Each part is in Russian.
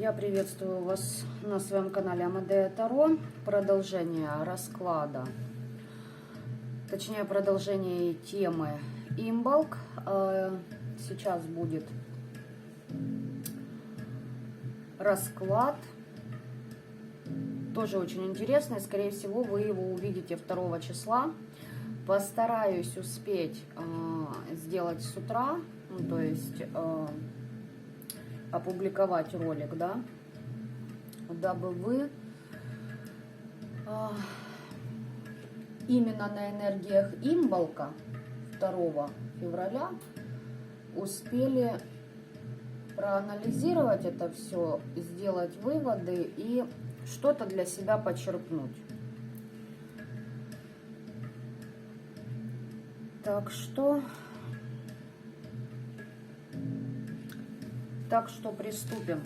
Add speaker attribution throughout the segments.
Speaker 1: Я приветствую вас на своем канале Амадея Таро. Продолжение расклада, точнее продолжение темы Имболк. Сейчас будет расклад, тоже очень интересный. Скорее всего, вы его увидите 2 числа. Постараюсь успеть сделать с утра, то есть опубликовать ролик, да, дабы вы именно на энергиях Имболка 2 февраля успели проанализировать это все, сделать выводы и что-то для себя почерпнуть. Так что приступим.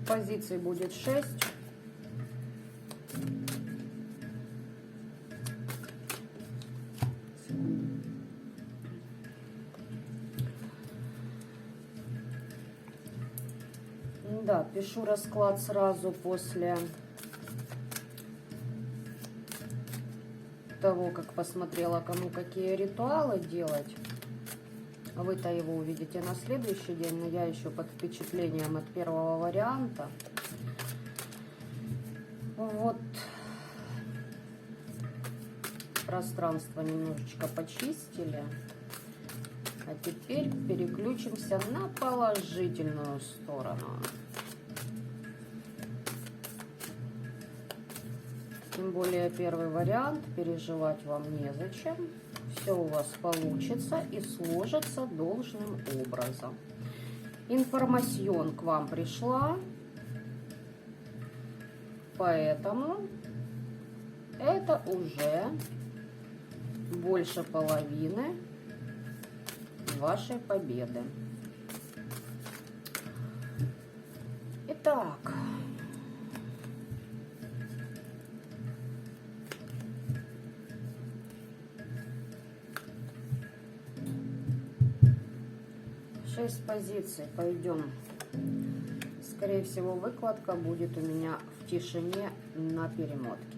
Speaker 1: Позиций будет 6. Да, пишу расклад сразу после того, как посмотрела, кому какие ритуалы делать. Вы-то его увидите на следующий день, но я еще под впечатлением от первого варианта. Вот. Пространство немножечко почистили. А теперь переключимся на положительную сторону. Тем более первый вариант, переживать вам незачем. Все у вас получится и сложится должным образом. Информацион к вам пришла, поэтому это уже больше половины вашей победы. Итак, шесть позиций. Пойдем. Скорее всего, выкладка будет у меня в тишине на перемотке.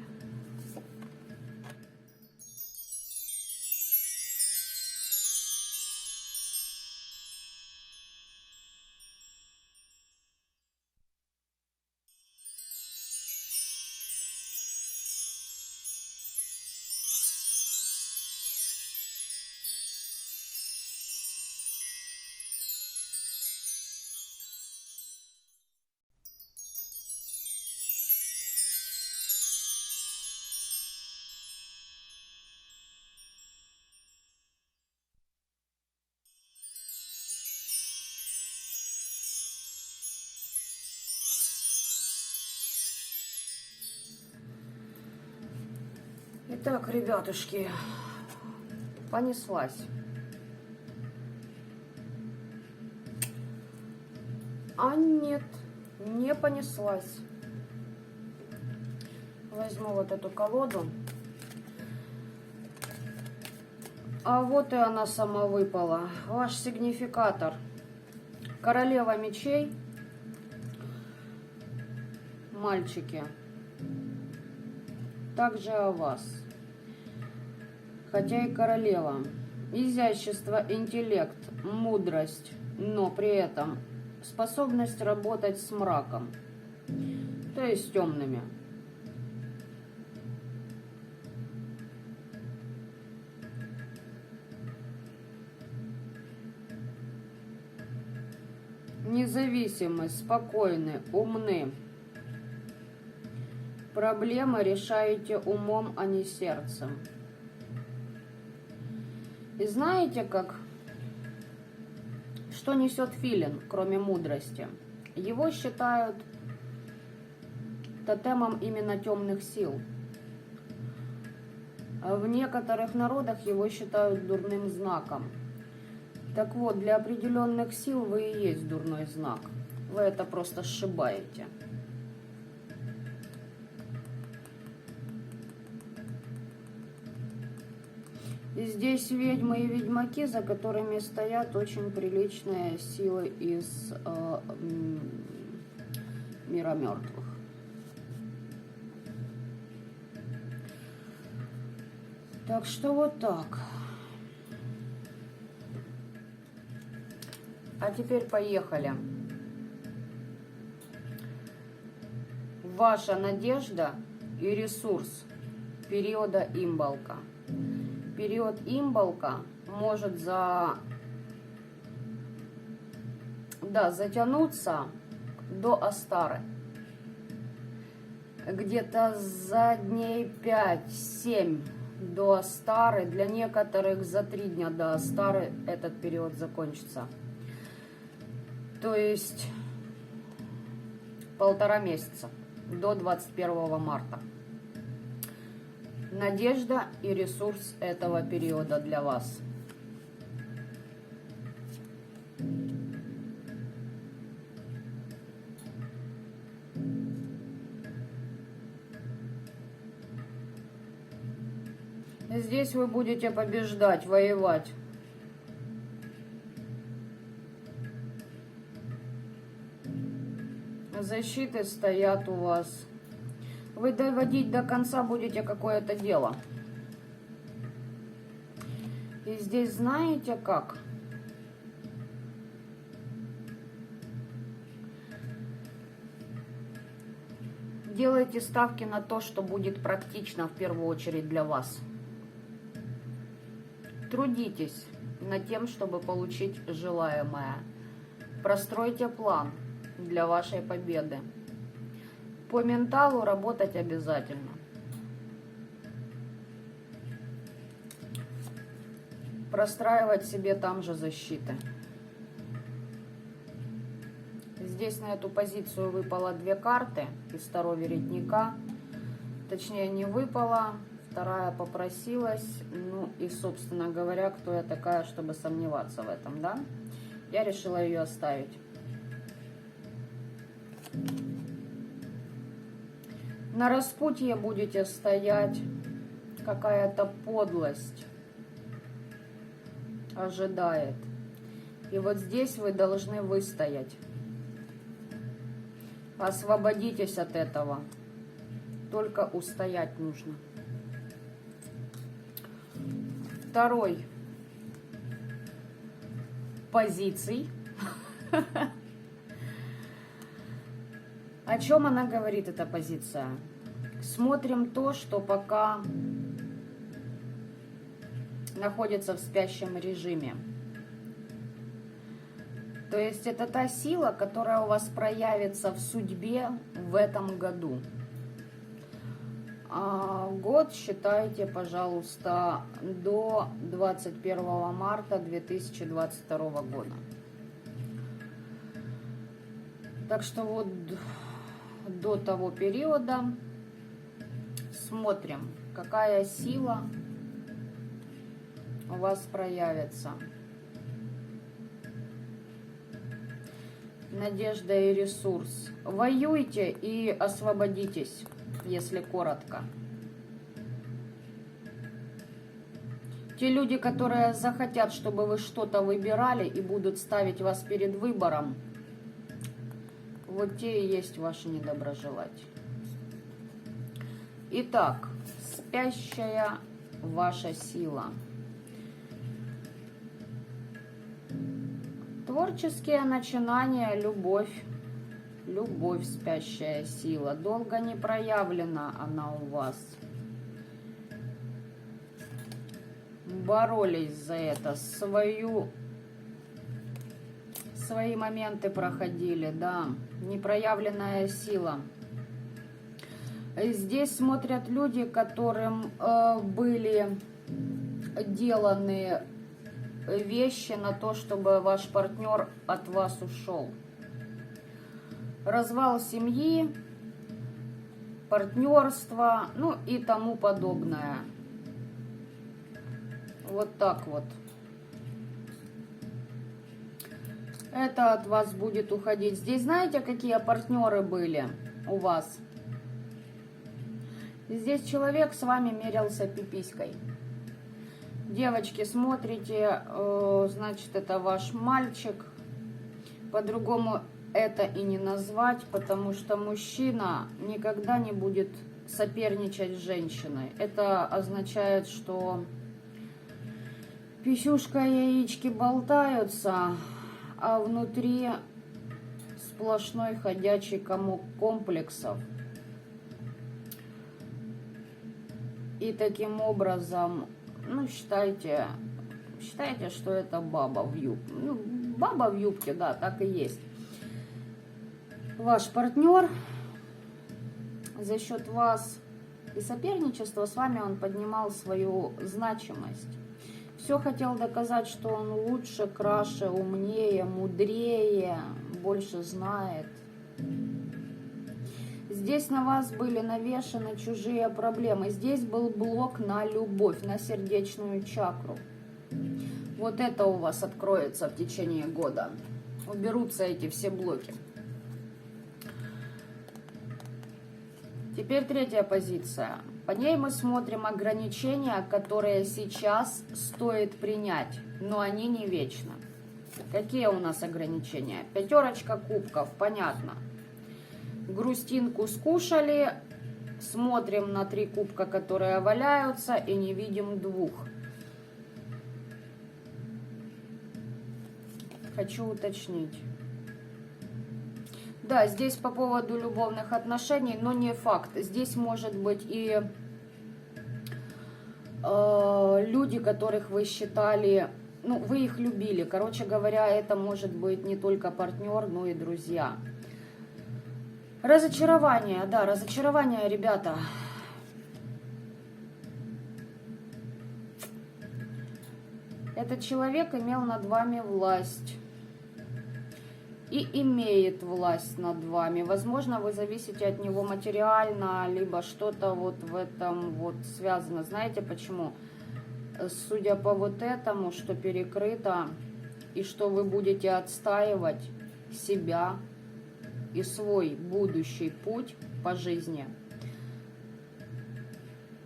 Speaker 1: Итак, ребятушки, понеслась. А нет, не понеслась. Возьму вот эту колоду. А вот и она сама выпала. Ваш сигнификатор. Королева мечей. Мальчики. Также о вас. Хотя и королева. Изящество, интеллект, мудрость, но при этом способность работать с мраком, то есть темными. Независимы, спокойны, умны. Проблемы решаете умом, а не сердцем. И знаете как? Что несет филин, кроме мудрости? Его считают тотемом именно темных сил. А в некоторых народах его считают дурным знаком. Так вот, для определенных сил вы и есть дурной знак. Вы это просто сшибаете. И здесь ведьмы и ведьмаки, за которыми стоят очень приличные силы из мира мертвых. Так что вот так. А теперь поехали. Ваша надежда и ресурс периода имболка. Период имболка может затянуться до Астары. Где-то за дней 5-7 до Астары. Для некоторых за 3 дня до Астары этот период закончится. То есть 1,5 месяца до 21 марта. Надежда и ресурс этого периода для вас. Здесь вы будете побеждать, воевать. Защиты стоят у вас. Вы доводить до конца будете какое-то дело. И здесь знаете как? Делайте ставки на то, что будет практично в первую очередь для вас. Трудитесь над тем, чтобы получить желаемое. Простройте план для вашей победы. По менталу работать обязательно. Простраивать себе там же защиты. Здесь на эту позицию выпало 2 карты из 2-го веретника. Точнее, не выпало. 2-я попросилась. Ну и, собственно говоря, кто я такая, чтобы сомневаться в этом, да? Я решила ее оставить. На распутье будете стоять. Какая-то подлость ожидает. И вот здесь вы должны выстоять. Освободитесь от этого. Только устоять нужно. 2-й позиций. О чем она говорит, эта позиция? Смотрим то, что пока находится в спящем режиме. То есть это та сила, которая у вас проявится в судьбе в этом году. Год считайте, пожалуйста, до 21 марта 2022 года. Так что вот до того периода смотрим, какая сила у вас проявится. Надежда и ресурс. Воюйте и освободитесь, если коротко. Те люди, которые захотят, чтобы вы что-то выбирали и будут ставить вас перед выбором, вот те и есть ваши недоброжелатели. Итак, спящая ваша сила. Творческие начинания, любовь. Любовь, спящая сила. Долго не проявлена она у вас. Боролись за это. Свои моменты проходили, да. Непроявленная сила. Здесь смотрят люди, которым были деланы вещи на то, чтобы ваш партнер от вас ушел. Развал семьи, партнерство, ну и тому подобное. Вот так вот. Это от вас будет уходить. Здесь знаете, какие партнеры были у вас? Здесь человек с вами мерился пиписькой. Девочки, смотрите, значит, это ваш мальчик. По-другому это и не назвать, потому что мужчина никогда не будет соперничать с женщиной. Это означает, что писюшка и яички болтаются, а внутри сплошной ходячий комок комплексов. И таким образом, ну, считайте, что это баба в юбке. Ну, баба в юбке, да, так и есть. Ваш партнер за счет вас и соперничества с вами он поднимал свою значимость. Все хотел доказать, что он лучше, краше, умнее, мудрее, больше знает. Здесь на вас были навешаны чужие проблемы. Здесь был блок на любовь, на сердечную чакру. Вот это у вас откроется в течение года. Уберутся эти все блоки. Теперь третья позиция. По ней мы смотрим ограничения, которые сейчас стоит принять, но они не вечны. Какие у нас ограничения? Пятерочка кубков, понятно. Грустинку скушали, смотрим на 3 кубка, которые валяются, и не видим 2. Хочу уточнить. Да, здесь по поводу любовных отношений, но не факт. Здесь может быть и люди, которых вы считали, ну, вы их любили. Короче говоря, это может быть не только партнер, но и друзья. Разочарование, да, разочарование, ребята. Этот человек имел над вами власть. И имеет власть над вами. Возможно, вы зависите от него материально, либо что-то вот в этом вот связано. Знаете почему? Судя по вот этому, что перекрыто, и что вы будете отстаивать себя и свой будущий путь по жизни.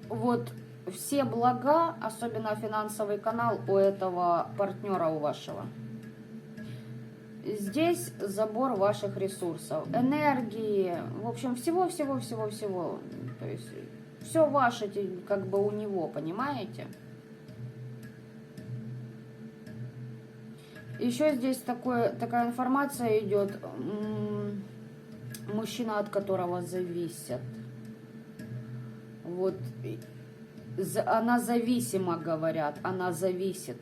Speaker 1: Вот все блага, особенно финансовый канал у этого партнера, у вашего. Здесь забор ваших ресурсов, энергии, в общем, всего. То есть все ваше как бы у него, понимаете? Еще здесь такая информация идет, мужчина, от которого зависят. Вот, она зависима, говорят, она зависит.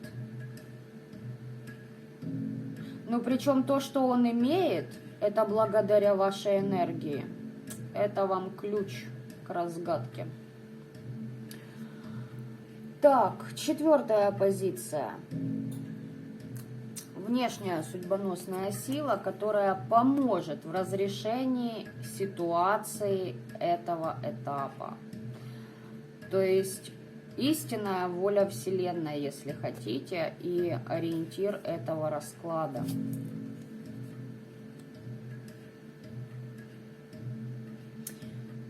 Speaker 1: Но причем то, что он имеет, это благодаря вашей энергии. Это вам ключ к разгадке. Так, 4-я позиция. Внешняя судьбоносная сила, которая поможет в разрешении ситуации этого этапа. То есть истинная воля Вселенной, если хотите, и ориентир этого расклада.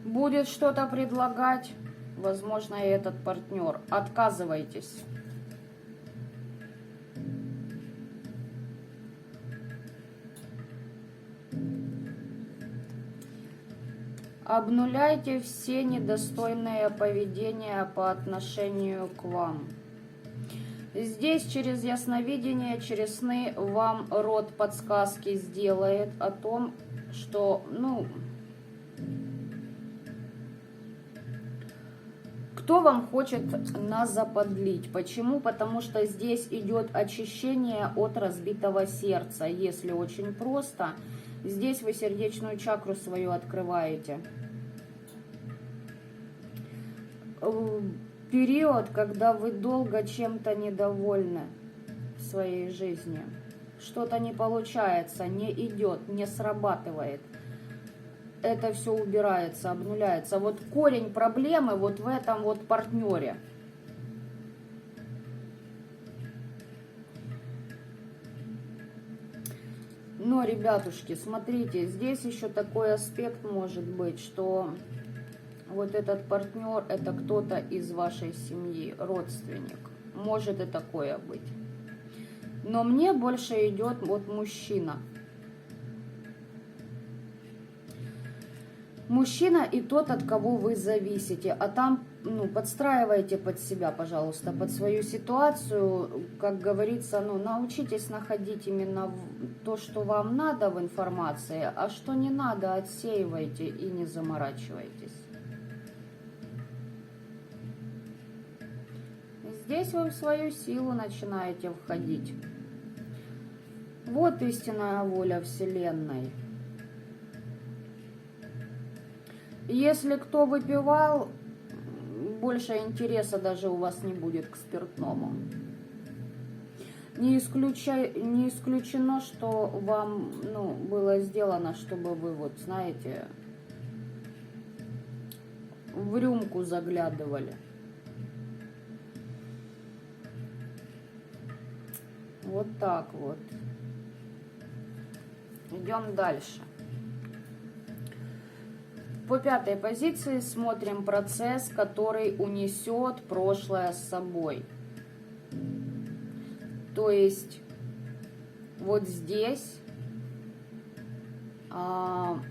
Speaker 1: Будет что-то предлагать, возможно, и этот партнер. Отказывайтесь. Обнуляйте все недостойные поведения по отношению к вам. Здесь через ясновидение, через сны вам род подсказки сделает о том, что, ну, кто вам хочет нас заподлить. Почему? Потому что здесь идет очищение от разбитого сердца. Если очень просто, здесь вы сердечную чакру свою открываете. Период, когда вы долго чем-то недовольны в своей жизни. Что-то не получается, не идет, не срабатывает. Это все убирается, обнуляется. Вот корень проблемы вот в этом вот партнере. Но, ребятушки, смотрите, здесь еще такой аспект может быть, что вот этот партнер — это кто-то из вашей семьи, родственник. Может и такое быть. Но мне больше идет вот мужчина. Мужчина и тот, от кого вы зависите. А там, ну, подстраивайте под себя, пожалуйста, под свою ситуацию. Как говорится, ну, научитесь находить именно то, что вам надо в информации, а что не надо, отсеивайте и не заморачивайтесь. Здесь вы в свою силу начинаете входить. Вот истинная воля Вселенной. Если кто выпивал, больше интереса даже у вас не будет к спиртному. Не исключено, что вам, ну, было сделано, чтобы вы, вот, знаете, в рюмку заглядывали. Вот так вот. Идем дальше. По пятой позиции смотрим процесс, который унесет прошлое с собой. То есть вот здесь мы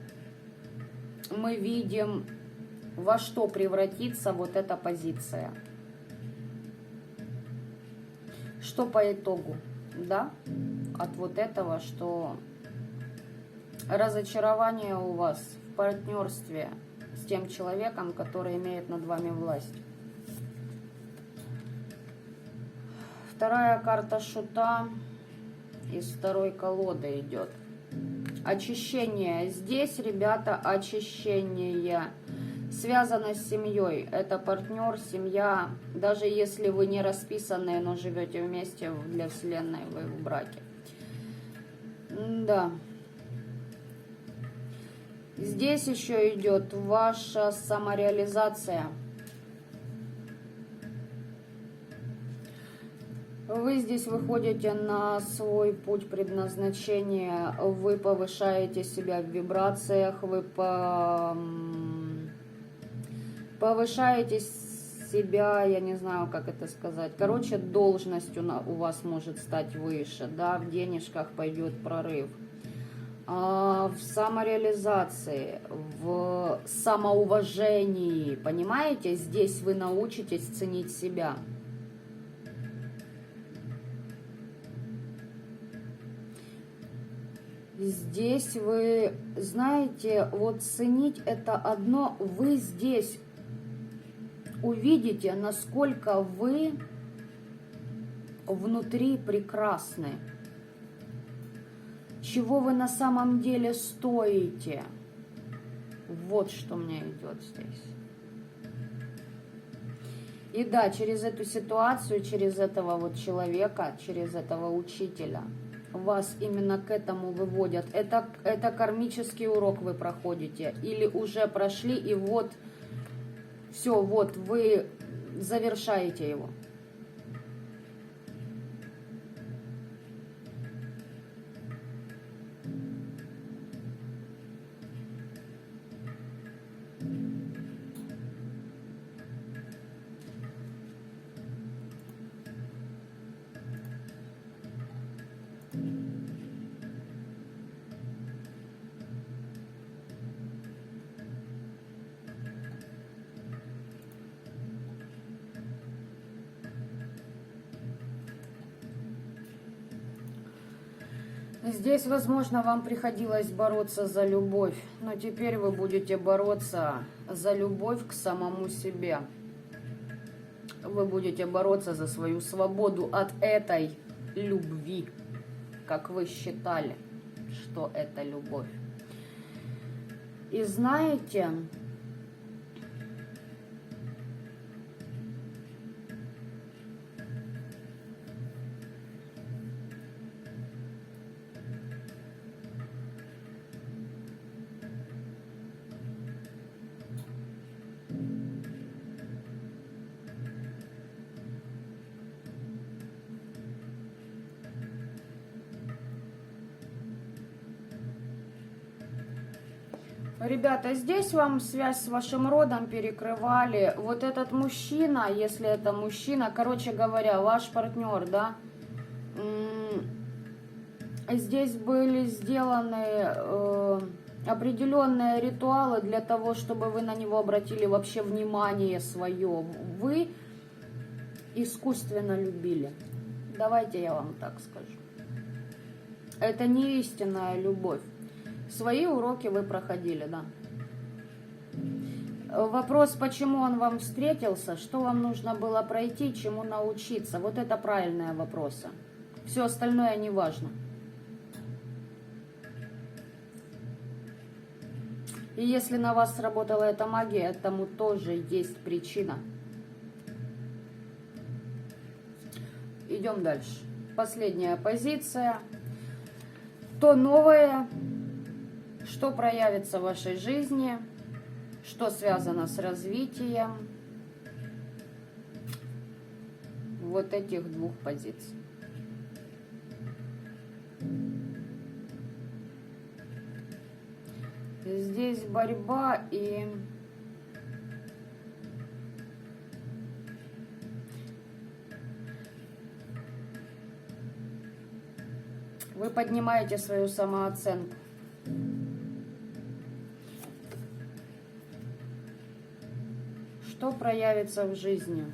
Speaker 1: видим, во что превратится вот эта позиция. Что по итогу, да, от вот этого, что разочарование у вас в партнерстве с тем человеком, который имеет над вами власть. Вторая карта шута из второй колоды идет. Очищение. Здесь, ребята, очищение. Связано с семьей. Это партнер, семья. Даже если вы не расписанные, но живете вместе для Вселенной, вы в браке. Да. Здесь еще идет ваша самореализация. Вы здесь выходите на свой путь предназначения, вы повышаете себя в вибрациях, вы повышаете себя, я не знаю, как это сказать. Короче, должность у вас может стать выше, да, в денежках пойдет прорыв. В самореализации, в самоуважении, понимаете, здесь вы научитесь ценить себя. Здесь вы, знаете, вот ценить это одно, вы здесь увидите, насколько вы внутри прекрасны. Чего вы на самом деле стоите. Вот что мне идет здесь. И да, через эту ситуацию, через этого вот человека, через этого учителя, вас именно к этому выводят. Это кармический урок вы проходите. Или уже прошли, и вот все, вот вы завершаете его. Здесь, возможно, вам приходилось бороться за любовь, но теперь вы будете бороться за любовь к самому себе. Вы будете бороться за свою свободу от этой любви, как вы считали, что это любовь. И знаете, Ребята, здесь вам связь с вашим родом перекрывали. Вот этот мужчина, если это мужчина, короче говоря, ваш партнер, да, здесь были сделаны определенные ритуалы для того, чтобы вы на него обратили вообще внимание свое. Вы искусственно любили. Давайте я вам так скажу. Это не истинная любовь. Свои уроки вы проходили, да. Вопрос, почему он вам встретился, что вам нужно было пройти, чему научиться. Вот это правильные вопросы. Все остальное не важно. И если на вас сработала эта магия, этому тоже есть причина. Идем дальше. Последняя позиция. То новое, что проявится в вашей жизни, что связано с развитием вот этих двух позиций. Здесь борьба и вы поднимаете свою самооценку. Что проявится в жизни?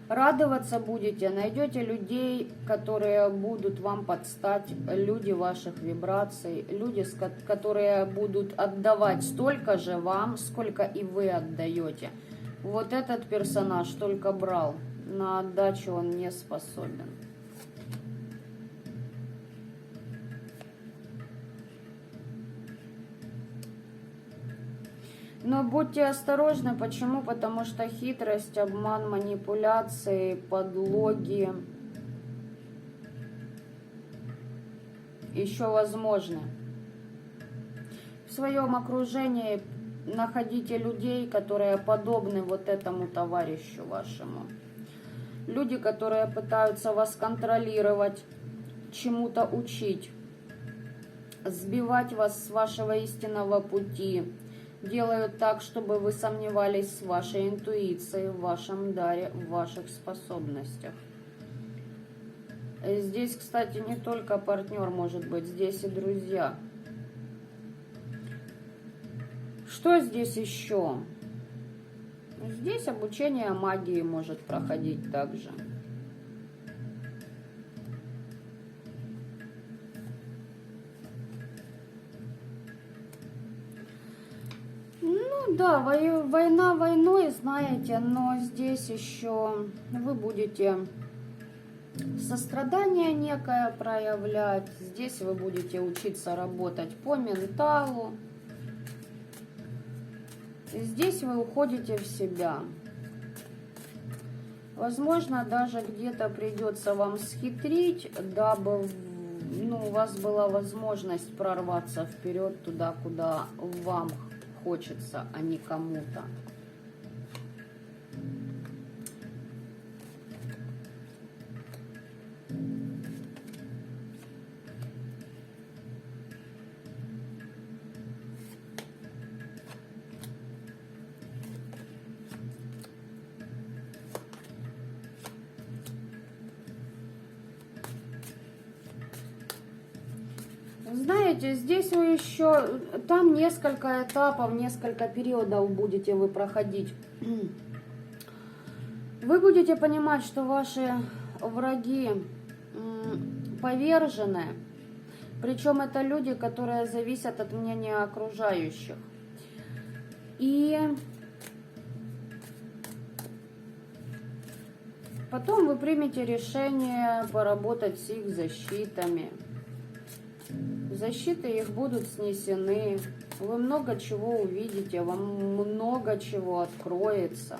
Speaker 1: Радоваться будете, найдете людей, которые будут вам подстать, люди ваших вибраций, люди, которые будут отдавать столько же вам, сколько и вы отдаете. Вот этот персонаж только брал, на отдачу он не способен. Но будьте осторожны. Почему? Потому что хитрость, обман, манипуляции, подлоги еще возможны. В своем окружении находите людей, которые подобны вот этому товарищу вашему. Люди, которые пытаются вас контролировать, чему-то учить, сбивать вас с вашего истинного пути. Делают так, чтобы вы сомневались в вашей интуиции, в вашем даре, в ваших способностях. Здесь, кстати, не только партнер может быть, здесь и друзья. Что здесь еще? Здесь обучение магии может проходить также. Да, война войной, знаете, но здесь еще вы будете сострадание некое проявлять. Здесь вы будете учиться работать по менталу. Здесь вы уходите в себя. Возможно, даже где-то придется вам схитрить, дабы у вас была возможность прорваться вперед туда, куда вам хочется, а не кому-то. Знаете, здесь вы еще, там несколько этапов, несколько периодов будете вы проходить. Вы будете понимать, что ваши враги повержены, причем это люди, которые зависят от мнения окружающих. И потом вы примете решение поработать с их защитами. Защиты их будут снесены. Вы много чего увидите, вам много чего откроется.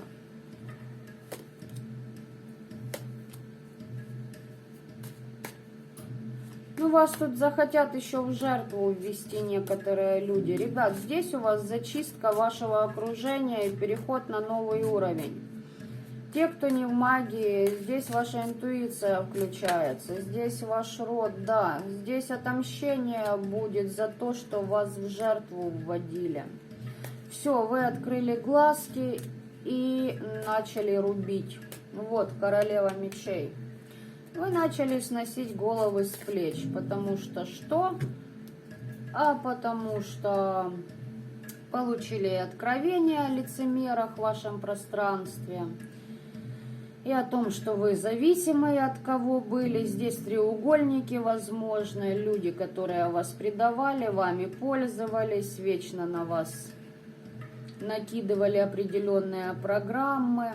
Speaker 1: Вас тут захотят еще в жертву ввести некоторые люди. Ребят, здесь у вас зачистка вашего окружения и переход на новый уровень. Те, кто не в магии, здесь ваша интуиция включается, здесь ваш род, да. Здесь отомщение будет за то, что вас в жертву вводили. Все, вы открыли глазки и начали рубить. Вот, королева мечей. Вы начали сносить головы с плеч, потому что что? Потому что получили откровение о лицемерах в вашем пространстве. И о том, что вы зависимые от кого были. Здесь треугольники возможны. Люди, которые вас предавали, вами пользовались, вечно на вас накидывали определенные программы.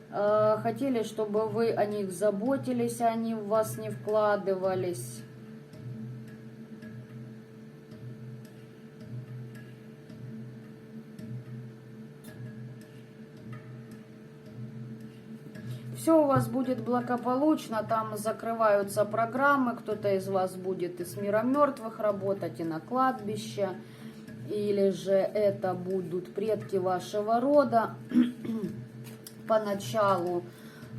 Speaker 1: Хотели, чтобы вы о них заботились, а они в вас не вкладывались. Все у вас будет благополучно, там закрываются программы, кто-то из вас будет и с миром мертвых работать, и на кладбище, или же это будут предки вашего рода поначалу.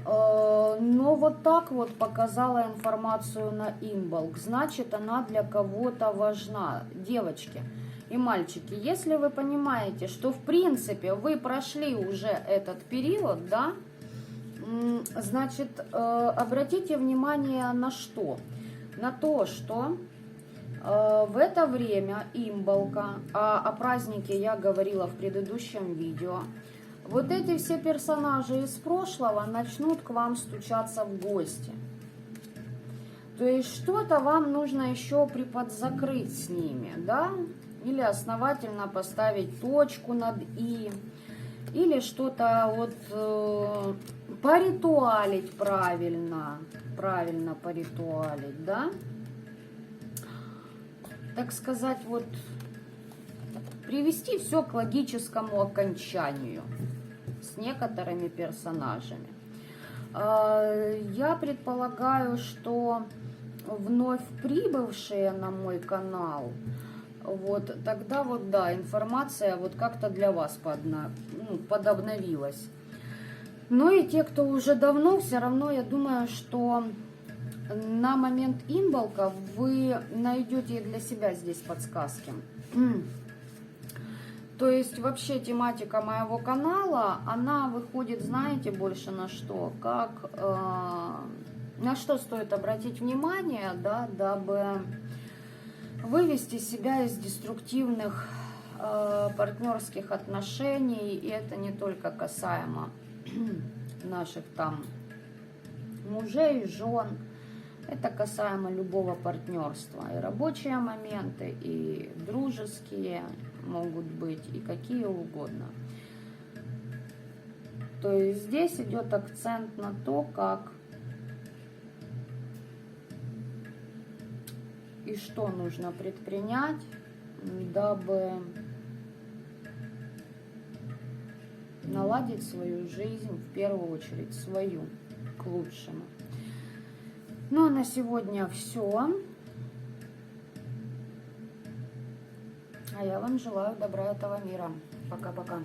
Speaker 1: Но вот так вот показала информацию на Имболк, значит, она для кого-то важна. Девочки и мальчики, если вы понимаете, что в принципе вы прошли уже этот период, да, значит, обратите внимание на что? На то, что в это время Имболка, о празднике я говорила в предыдущем видео, вот эти все персонажи из прошлого начнут к вам стучаться в гости. То есть что-то вам нужно еще приподзакрыть с ними, да? Или основательно поставить точку над «и». Или что-то вот поритуалить правильно поритуалить, да? Так сказать, вот привести все к логическому окончанию с некоторыми персонажами. Я предполагаю, что вновь прибывшие на мой канал, вот тогда вот да, информация вот как-то для вас подобновилась. Но и те, кто уже давно, все равно я думаю, что на момент Имболка вы найдете для себя здесь подсказки. То есть вообще тематика моего канала, она выходит, знаете, больше на что? Как, на что стоит обратить внимание, да, дабы вывести себя из деструктивных партнерских отношений. И это не только касаемо наших там мужей, жен. Это касаемо любого партнерства. И рабочие моменты, и дружеские могут быть, и какие угодно. То есть здесь идет акцент на то, как и что нужно предпринять, дабы наладить свою жизнь, в первую очередь свою, к лучшему. Ну а на сегодня все. А я вам желаю добра этого мира. Пока-пока.